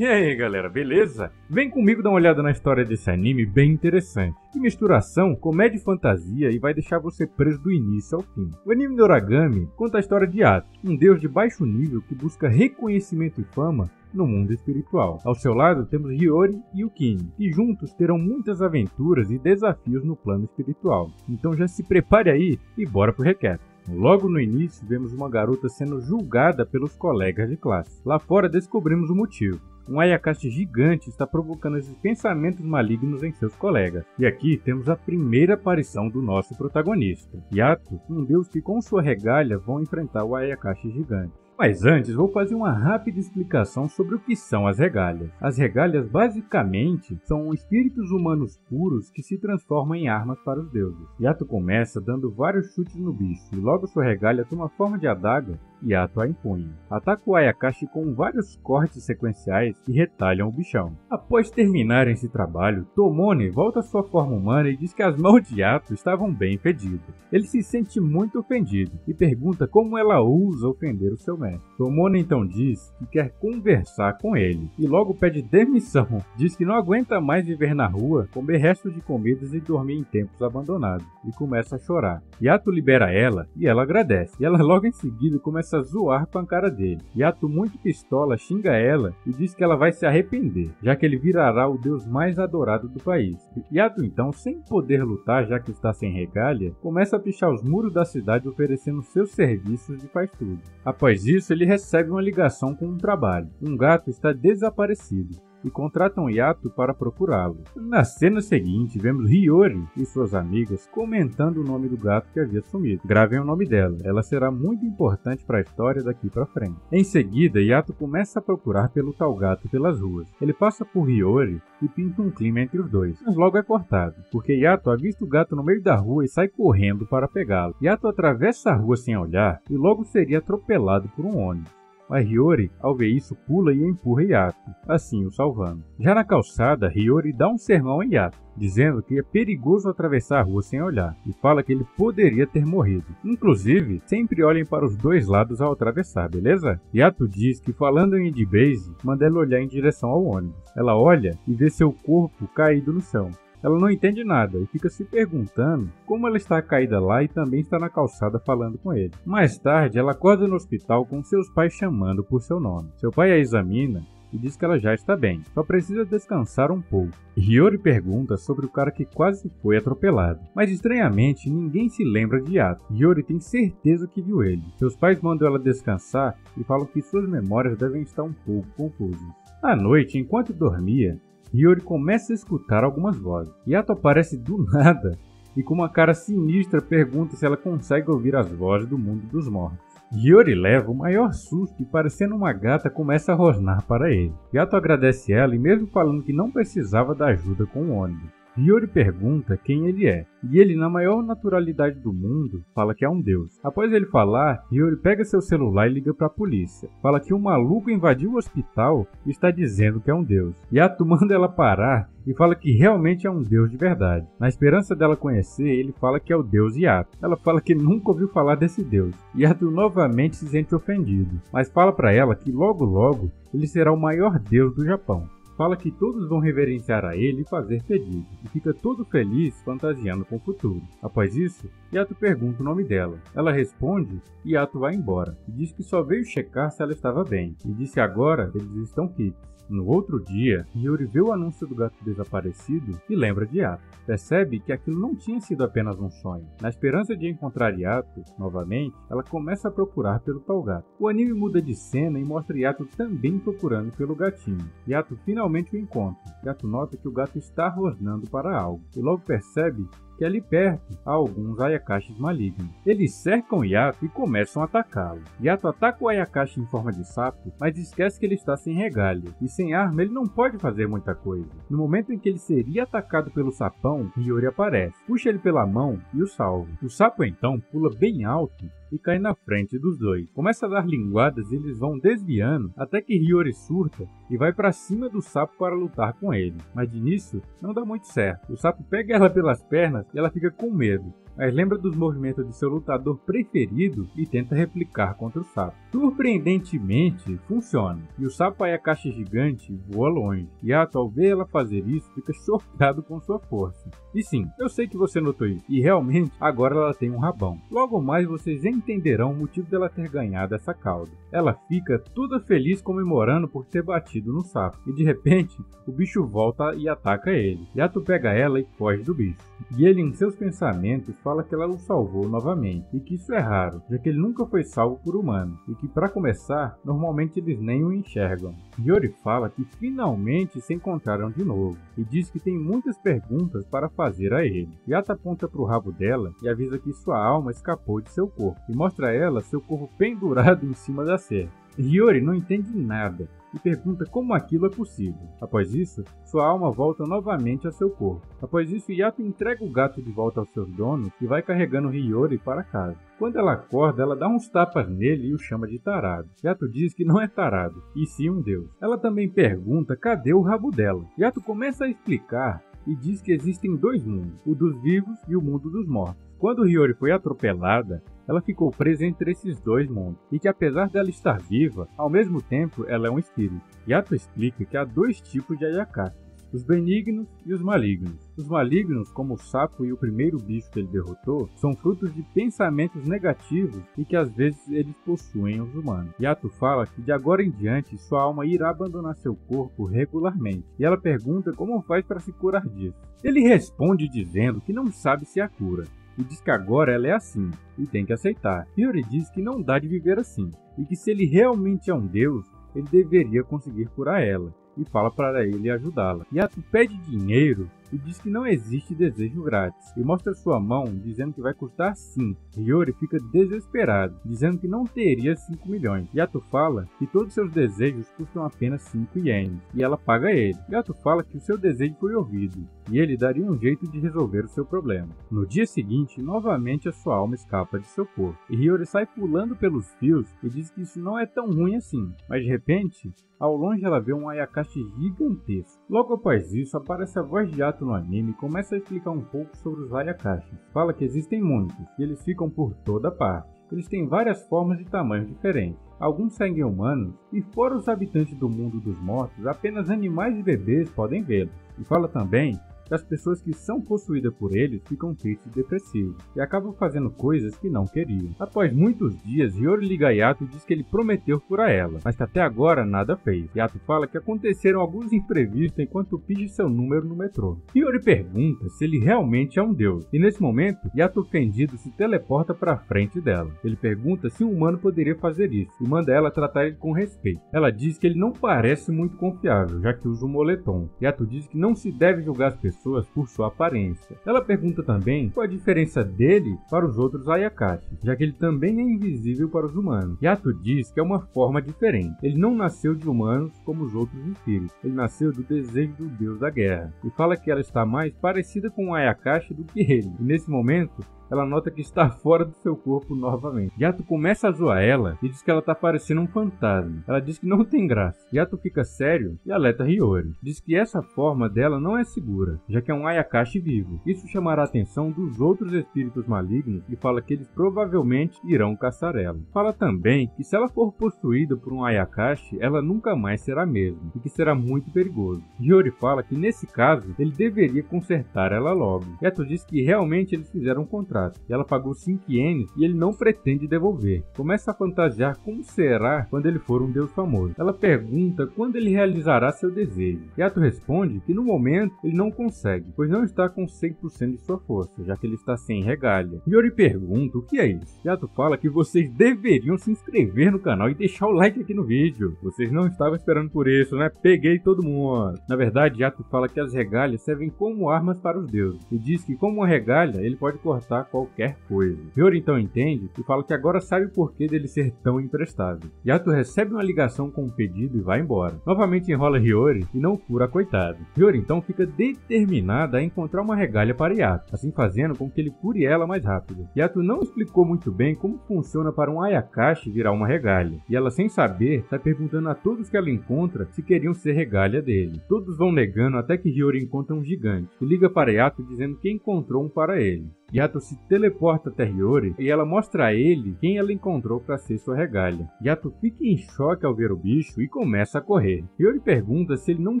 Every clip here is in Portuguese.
E aí galera, beleza? Vem comigo dar uma olhada na história desse anime bem interessante. Que mistura ação, comédia e fantasia e vai deixar você preso do início ao fim. O anime do Origami conta a história de Yato, um deus de baixo nível que busca reconhecimento e fama no mundo espiritual. Ao seu lado temos Hiyori e Yukine, que juntos terão muitas aventuras e desafios no plano espiritual. Então já se prepare aí e bora pro recap. Logo no início vemos uma garota sendo julgada pelos colegas de classe. Lá fora descobrimos o motivo. Um Ayakashi gigante está provocando esses pensamentos malignos em seus colegas. E aqui temos a primeira aparição do nosso protagonista, Yato, um deus que com sua regalia vão enfrentar o Ayakashi gigante. Mas antes vou fazer uma rápida explicação sobre o que são as regálias. As regálias basicamente são espíritos humanos puros que se transformam em armas para os deuses. Yato começa dando vários chutes no bicho e logo sua regalia toma forma de adaga e Yato a empunha. Ataca o Ayakashi com vários cortes sequenciais que retalham o bichão. Após terminarem esse trabalho, Tomone volta à sua forma humana e diz que as mãos de Yato estavam bem fedidas. Ele se sente muito ofendido e pergunta como ela ousa ofender o seu mestre. Tomone então diz que quer conversar com ele e logo pede demissão. Diz que não aguenta mais viver na rua, comer restos de comidas e dormir em templos abandonados e começa a chorar. Yato libera ela e ela agradece. E ela logo em seguida começa a zoar com a cara dele. Yato, muito pistola, xinga ela e diz que ela vai se arrepender, já que ele virará o deus mais adorado do país. Yato então, sem poder lutar já que está sem regalia, começa a pichar os muros da cidade oferecendo seus serviços de faz-tudo. Após isso, ele recebe uma ligação com um trabalho. Um gato está desaparecido e contratam Yato para procurá-lo. Na cena seguinte, vemos Hiyori e suas amigas comentando o nome do gato que havia sumido. Gravem o nome dela, ela será muito importante para a história daqui para frente. Em seguida, Yato começa a procurar pelo tal gato pelas ruas. Ele passa por Hiyori e pinta um clima entre os dois, mas logo é cortado, porque Yato avista o gato no meio da rua e sai correndo para pegá-lo. Yato atravessa a rua sem olhar e logo seria atropelado por um ônibus. Mas Hiyori, ao ver isso, pula e empurra Yato, assim o salvando. Já na calçada, Hiyori dá um sermão em Yato, dizendo que é perigoso atravessar a rua sem olhar, e fala que ele poderia ter morrido. Inclusive, sempre olhem para os dois lados ao atravessar, beleza? Yato diz que, falando em Idibase, manda ela olhar em direção ao ônibus. Ela olha e vê seu corpo caído no chão. Ela não entende nada e fica se perguntando como ela está caída lá e também está na calçada falando com ele. Mais tarde, ela acorda no hospital com seus pais chamando por seu nome. Seu pai a examina e diz que ela já está bem, só precisa descansar um pouco. Hiyori pergunta sobre o cara que quase foi atropelado, mas estranhamente ninguém se lembra de Yato. Hiyori tem certeza que viu ele. Seus pais mandam ela descansar e falam que suas memórias devem estar um pouco confusas. À noite, enquanto dormia, Hiyori começa a escutar algumas vozes. Yato aparece do nada e com uma cara sinistra pergunta se ela consegue ouvir as vozes do mundo dos mortos. Hiyori leva o maior susto e, parecendo uma gata, começa a rosnar para ele. Yato agradece ela e mesmo falando que não precisava da ajuda com o ônibus. Hiyori pergunta quem ele é, e ele, na maior naturalidade do mundo, fala que é um deus. Após ele falar, Hiyori pega seu celular e liga para a polícia. Fala que um maluco invadiu o hospital e está dizendo que é um deus. Yato manda ela parar e fala que realmente é um deus de verdade. Na esperança dela conhecer, ele fala que é o deus Yato. Ela fala que nunca ouviu falar desse deus. Yato novamente se sente ofendido, mas fala para ela que logo logo ele será o maior deus do Japão. Fala que todos vão reverenciar a ele e fazer pedidos, e fica todo feliz fantasiando com o futuro. Após isso, Yato pergunta o nome dela. Ela responde e Yato vai embora, e diz que só veio checar se ela estava bem, e diz que agora eles estão quites. No outro dia, Hiyori vê o anúncio do gato desaparecido e lembra de Yato. Percebe que aquilo não tinha sido apenas um sonho. Na esperança de encontrar Yato novamente, ela começa a procurar pelo tal gato. O anime muda de cena e mostra Yato também procurando pelo gatinho. Yato finalmente o encontra. Yato nota que o gato está rosnando para algo e logo percebe que ali perto há alguns Ayakashis malignos. Eles cercam Yato e começam a atacá-lo. Yato ataca o Ayakashi em forma de sapo, mas esquece que ele está sem regalia, e sem arma ele não pode fazer muita coisa. No momento em que ele seria atacado pelo sapão, Hiyori aparece, puxa ele pela mão e o salva. O sapo então pula bem alto e cai na frente dos dois. Começa a dar linguadas e eles vão desviando até que Hiyori surta e vai para cima do sapo para lutar com ele. Mas de início não dá muito certo. O sapo pega ela pelas pernas e ela fica com medo. mas lembra dos movimentos de seu lutador preferido e tenta replicar contra o sapo. Surpreendentemente, funciona, e o sapo Ayakashi gigante voa longe. Yato, ao ver ela fazer isso, fica chocado com sua força. E sim, eu sei que você notou isso, e realmente, agora ela tem um rabão. Logo mais vocês entenderão o motivo dela ter ganhado essa cauda. Ela fica toda feliz comemorando por ter batido no sapo, e de repente, o bicho volta e ataca ele. Yato pega ela e foge do bicho. E ele, em seus pensamentos, fala que ela o salvou novamente, e que isso é raro, já que ele nunca foi salvo por humanos, e que para começar, normalmente eles nem o enxergam. Hiyori fala que finalmente se encontraram de novo, e diz que tem muitas perguntas para fazer a ele. Yato aponta para o rabo dela e avisa que sua alma escapou de seu corpo, e mostra a ela seu corpo pendurado em cima da cerca. Hiyori não entende nada e pergunta como aquilo é possível. Após isso, sua alma volta novamente a seu corpo. Após isso, Yato entrega o gato de volta aos seus donos e vai carregando Hiyori para casa. Quando ela acorda, ela dá uns tapas nele e o chama de tarado. Yato diz que não é tarado, e sim um deus. Ela também pergunta cadê o rabo dela. Yato começa a explicar e diz que existem dois mundos, o dos vivos e o mundo dos mortos. Quando Hiyori foi atropelada, ela ficou presa entre esses dois mundos, e que apesar dela estar viva, ao mesmo tempo ela é um espírito. Yato explica que há dois tipos de Ayakashi, os benignos e os malignos. Os malignos, como o sapo e o primeiro bicho que ele derrotou, são frutos de pensamentos negativos e que às vezes eles possuem os humanos. Yato fala que de agora em diante sua alma irá abandonar seu corpo regularmente, e ela pergunta como faz para se curar disso. Ele responde dizendo que não sabe se há cura, e diz que agora ela é assim, e tem que aceitar. Hiyori diz que não dá de viver assim, e que se ele realmente é um deus, ele deveria conseguir curar ela, e fala para ele ajudá-la. Yato pede dinheiro e diz que não existe desejo grátis, e mostra sua mão dizendo que vai custar sim. Hiyori fica desesperado, dizendo que não teria 5 milhões. Yato fala que todos seus desejos custam apenas 5 ienes, e ela paga ele. Yato fala que o seu desejo foi ouvido, e ele daria um jeito de resolver o seu problema. No dia seguinte, novamente a sua alma escapa de seu corpo, e Hiyori sai pulando pelos fios e diz que isso não é tão ruim assim, mas de repente, ao longe ela vê um Ayakashi gigantesco. Logo após isso, aparece a voz de Yato no anime e começa a explicar um pouco sobre os Ayakashis. Fala que existem muitos, e eles ficam por toda parte. Eles têm várias formas e tamanhos diferentes. Alguns seguem humanos, e fora os habitantes do mundo dos mortos, apenas animais e bebês podem vê-los. E fala também que as pessoas que são possuídas por eles ficam tristes e depressivos, e acabam fazendo coisas que não queriam. Após muitos dias, Hiyori liga a Yato e diz que ele prometeu curar ela, mas que até agora nada fez. Yato fala que aconteceram alguns imprevistos enquanto pede seu número no metrô. Hiyori pergunta se ele realmente é um deus, e nesse momento, Yato ofendido se teleporta para frente dela. Ele pergunta se um humano poderia fazer isso, e manda ela tratar ele com respeito. Ela diz que ele não parece muito confiável, já que usa um moletom. Yato diz que não se deve julgar as pessoas por sua aparência. Ela pergunta também qual a diferença dele para os outros Ayakashi, já que ele também é invisível para os humanos. Yato diz que é uma forma diferente. Ele não nasceu de humanos como os outros espíritos. Ele nasceu do desejo do deus da guerra. E fala que ela está mais parecida com um Ayakashi do que ele. E nesse momento, ela nota que está fora do seu corpo novamente. Yato começa a zoar ela e diz que ela está parecendo um fantasma. Ela diz que não tem graça. Yato fica sério e alerta Hiyori. Diz que essa forma dela não é segura, já que é um Ayakashi vivo. Isso chamará a atenção dos outros espíritos malignos e fala que eles provavelmente irão caçar ela. Fala também que se ela for possuída por um Ayakashi, ela nunca mais será a mesma e que será muito perigoso. Hiyori fala que nesse caso, ele deveria consertar ela logo. Yato diz que realmente eles fizeram um contrato. E ela pagou 5 ienes e ele não pretende devolver. Começa a fantasiar como será quando ele for um deus famoso. Ela pergunta quando ele realizará seu desejo. Yato responde que no momento ele não consegue, pois não está com 100% de sua força, já que ele está sem regalha. Hiyori pergunta o que é isso. Yato fala que vocês deveriam se inscrever no canal e deixar o like aqui no vídeo. Vocês não estavam esperando por isso, né? Peguei todo mundo. Na verdade, Yato fala que as regalhas servem como armas para os deuses, e diz que como uma regalha ele pode cortar qualquer coisa. Hiyori então entende e fala que agora sabe o porquê dele ser tão imprestável. Yato recebe uma ligação com um pedido e vai embora. Novamente enrola Hiyori e não cura a coitada. Hiyori então fica determinada a encontrar uma regalha para Yato, assim fazendo com que ele cure ela mais rápido. Yato não explicou muito bem como funciona para um Ayakashi virar uma regalha, e ela, sem saber, está perguntando a todos que ela encontra se queriam ser regalha dele. Todos vão negando até que Hiyori encontra um gigante e liga para Yato dizendo que encontrou um para ele. Yato se teleporta até Hiyori e ela mostra a ele quem ela encontrou para ser sua regalia. Yato fica em choque ao ver o bicho e começa a correr. Hiyori pergunta se ele não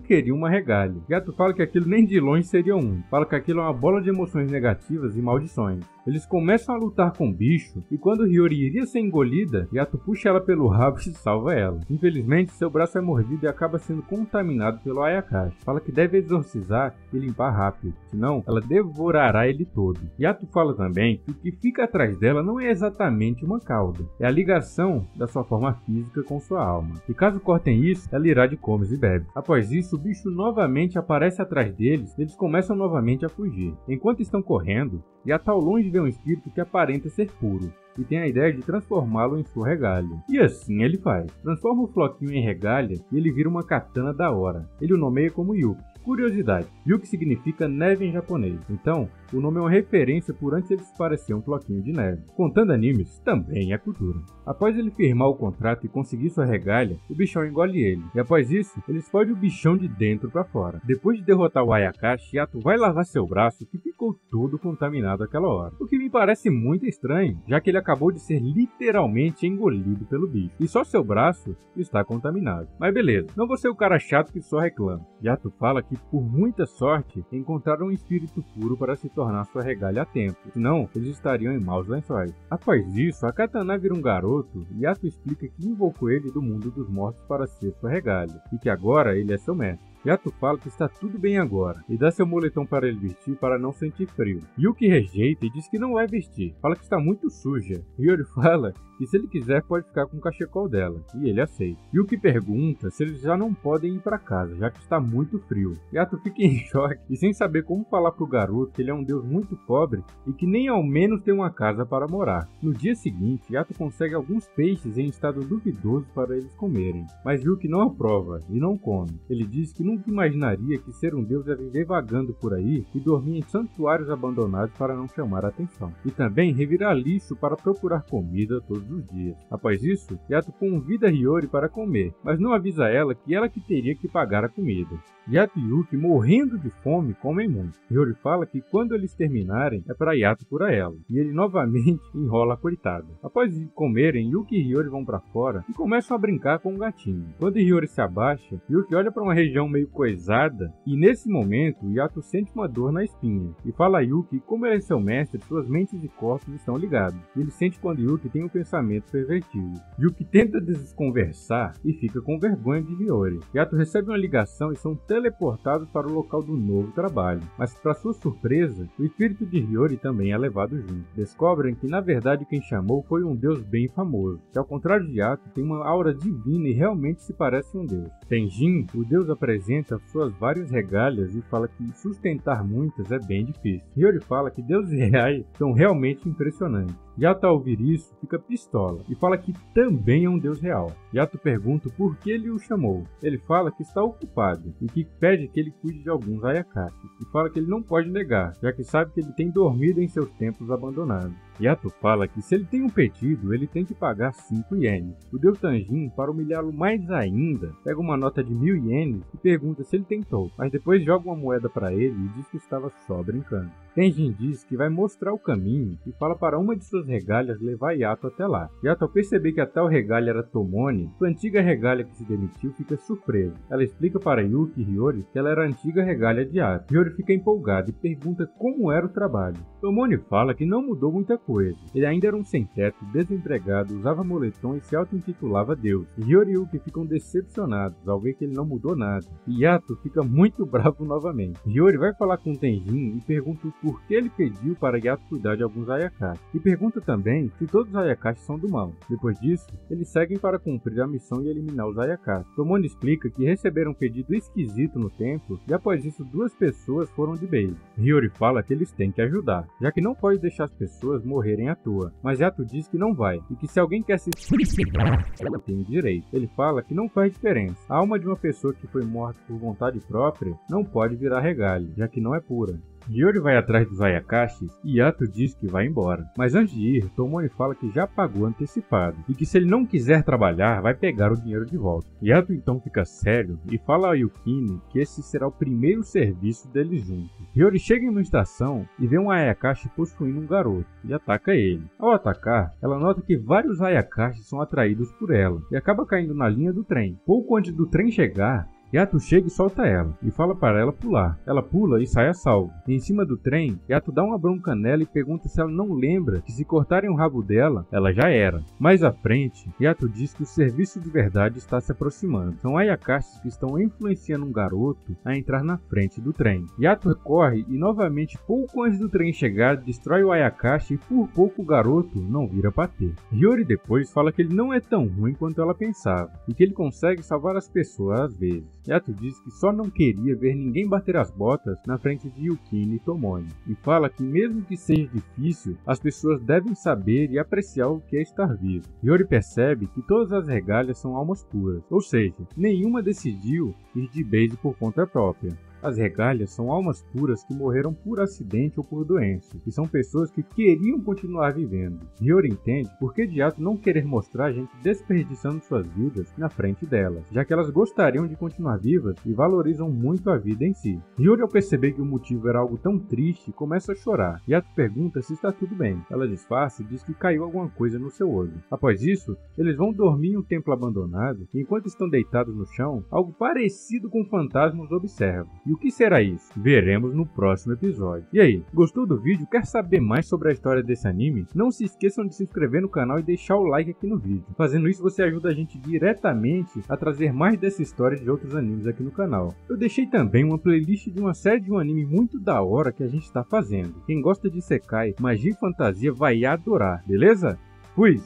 queria uma regalia. Yato fala que aquilo nem de longe seria fala que aquilo é uma bola de emoções negativas e maldições. Eles começam a lutar com o bicho e quando Hiyori iria ser engolida, Yato puxa ela pelo rabo e salva ela. Infelizmente, seu braço é mordido e acaba sendo contaminado pelo Ayakashi. Fala que deve exorcizar e limpar rápido, senão ela devorará ele todo. Yato fala também que o que fica atrás dela não é exatamente uma cauda, é a ligação da sua forma física com sua alma. E caso cortem isso, ela irá de comes e bebe. Após isso, o bicho novamente aparece atrás deles e eles começam novamente a fugir. Enquanto estão correndo, Yato ao longe vê um espírito que aparenta ser puro e tem a ideia de transformá-lo em sua regalia. E assim ele faz. Transforma o floquinho em regalia e ele vira uma katana da hora. Ele o nomeia como Yuki. Curiosidade, Yuki significa neve em japonês, então o nome é uma referência por antes ele se parecer um floquinho de neve. Contando animes, também é cultura. Após ele firmar o contrato e conseguir sua regalia, o bichão engole ele, e após isso, ele explode o bichão de dentro para fora. Depois de derrotar o Ayakashi, Yato vai lavar seu braço que ficou todo contaminado aquela hora, o que me parece muito estranho, já que ele acabou de ser literalmente engolido pelo bicho, e só seu braço está contaminado. Mas beleza, não vou ser o cara chato que só reclama. Yato fala que por muita sorte encontraram um espírito puro para se tornar sua regalia a tempo, senão eles estariam em maus lençóis. Após isso, a katana vira um garoto e Yato explica que invocou ele do mundo dos mortos para ser sua regalia, e que agora ele é seu mestre. Yato fala que está tudo bem agora e dá seu moletom para ele vestir para não sentir frio. Yuki rejeita e diz que não vai vestir, fala que está muito suja. Hiyori fala que se ele quiser pode ficar com o cachecol dela, e ele aceita. Yuki pergunta se eles já não podem ir para casa, já que está muito frio. Yato fica em choque e sem saber como falar pro garoto que ele é um deus muito pobre e que nem ao menos tem uma casa para morar. No dia seguinte, Yato consegue alguns peixes em estado duvidoso para eles comerem, mas Yuki não aprova e não come. Ele diz que nunca imaginaria que ser um deus é viver vagando por aí e dormir em santuários abandonados para não chamar a atenção, e também revirar lixo para procurar comida todos os dias. Após isso, Yato convida Hiyori para comer, mas não avisa ela que teria que pagar a comida. Yato e Yuki, morrendo de fome, comem muito. Hiyori fala que quando eles terminarem é para Yato curar ela, e ele novamente enrola a coitada. Após comerem, Yuki e Hiyori vão para fora e começam a brincar com o gatinho. Quando Hiyori se abaixa, Yuki olha para uma região meio coisada e nesse momento Yato sente uma dor na espinha e fala a Yuki que como ele é seu mestre, suas mentes e corpos estão ligados. E ele sente quando Yuki tem um pensamento pervertido. Yuki tenta desconversar e fica com vergonha de Hiyori. Yato recebe uma ligação e são teleportados para o local do novo trabalho, mas para sua surpresa, o espírito de Hiyori também é levado junto. Descobrem que na verdade quem chamou foi um deus bem famoso, que ao contrário de Yato tem uma aura divina e realmente se parece um deus. Tenjin, o deus apresenta suas várias regalias e fala que sustentar muitas é bem difícil. Hiyori fala que deuses reais são realmente impressionantes. Yato ao ouvir isso fica pistola e fala que também é um deus real. Yato pergunta por que ele o chamou. Ele fala que está ocupado e que pede que ele cuide de alguns Ayakashis e fala que ele não pode negar, já que sabe que ele tem dormido em seus templos abandonados. Yato fala que se ele tem um pedido, ele tem que pagar 5 ienes. O deus Tenjin, para humilhá-lo mais ainda, pega uma nota de 1000 ienes e pergunta se ele tentou, mas depois joga uma moeda para ele e diz que estava só brincando. Tenjin diz que vai mostrar o caminho e fala para uma de suas regálias levar Yato até lá. Yato, ao perceber que a tal regália era Tomone, sua antiga regália que se demitiu, fica surpresa. Ela explica para Yuki e Hiyori que ela era a antiga regália de Yato. Hiyori fica empolgada e pergunta como era o trabalho. Tomone fala que não mudou muita coisa. Ele ainda era um sem-teto, desempregado, usava moletom e se auto-intitulava Deus. Hiyori e Yuki ficam decepcionados ao ver que ele não mudou nada. E Yato fica muito bravo novamente. Hiyori vai falar com Tenjin e pergunta por que ele pediu para Yato cuidar de alguns Ayakashi. E pergunta também se todos os Ayakashi são do mal. Depois disso, eles seguem para cumprir a missão e eliminar os Ayakashi. Tomone explica que receberam um pedido esquisito no templo e após isso 2 pessoas foram de base. Hiyori fala que eles têm que ajudar, já que não pode deixar as pessoas morrerem à toa. Mas Yato diz que não vai e que se alguém quer se suicidar, ela tem o direito. Ele fala que não faz diferença. A alma de uma pessoa que foi morta por vontade própria não pode virar regalho, já que não é pura. Hiyori vai atrás dos Ayakashis e Yato diz que vai embora. Mas antes de ir, Tomoe fala que já pagou antecipado e que se ele não quiser trabalhar, vai pegar o dinheiro de volta. Yato então fica sério e fala a Yukine que esse será o primeiro serviço deles juntos. Hiyori chega em uma estação e vê um Ayakashi possuindo um garoto e ataca ele. Ao atacar, ela nota que vários Ayakashis são atraídos por ela e acaba caindo na linha do trem. Pouco antes do trem chegar, Yato chega e solta ela, e fala para ela pular. Ela pula e sai a salvo. E em cima do trem, Yato dá uma bronca nela e pergunta se ela não lembra que se cortarem o rabo dela, ela já era. Mais à frente, Yato diz que o serviço de verdade está se aproximando. São Ayakashis que estão influenciando um garoto a entrar na frente do trem. Yato corre e novamente, pouco antes do trem chegar, destrói o Ayakashi e por pouco o garoto não vira patê. Hiyori depois fala que ele não é tão ruim quanto ela pensava, e que ele consegue salvar as pessoas às vezes. Yato diz que só não queria ver ninguém bater as botas na frente de Yukine e Tomoe, e fala que mesmo que seja difícil, as pessoas devem saber e apreciar o que é estar vivo. Hiyori percebe que todas as regálias são almas puras, ou seja, nenhuma decidiu ir de base por conta própria. As regálias são almas puras que morreram por acidente ou por doença, e são pessoas que queriam continuar vivendo. Hiyori entende por que Yato não querer mostrar a gente desperdiçando suas vidas na frente delas, já que elas gostariam de continuar vivas e valorizam muito a vida em si. Hiyori, ao perceber que o motivo era algo tão triste, começa a chorar. Yato pergunta se está tudo bem. Ela disfarça e diz que caiu alguma coisa no seu olho. Após isso, eles vão dormir em um templo abandonado, e enquanto estão deitados no chão, algo parecido com fantasmas os observa. E o que será isso? Veremos no próximo episódio. E aí, gostou do vídeo? Quer saber mais sobre a história desse anime? Não se esqueçam de se inscrever no canal e deixar o like aqui no vídeo. Fazendo isso, você ajuda a gente diretamente a trazer mais dessa história de outros animes aqui no canal. Eu deixei também uma playlist de uma série de um anime muito da hora que a gente está fazendo. Quem gosta de Isekai, magia e fantasia vai adorar, beleza? Fui!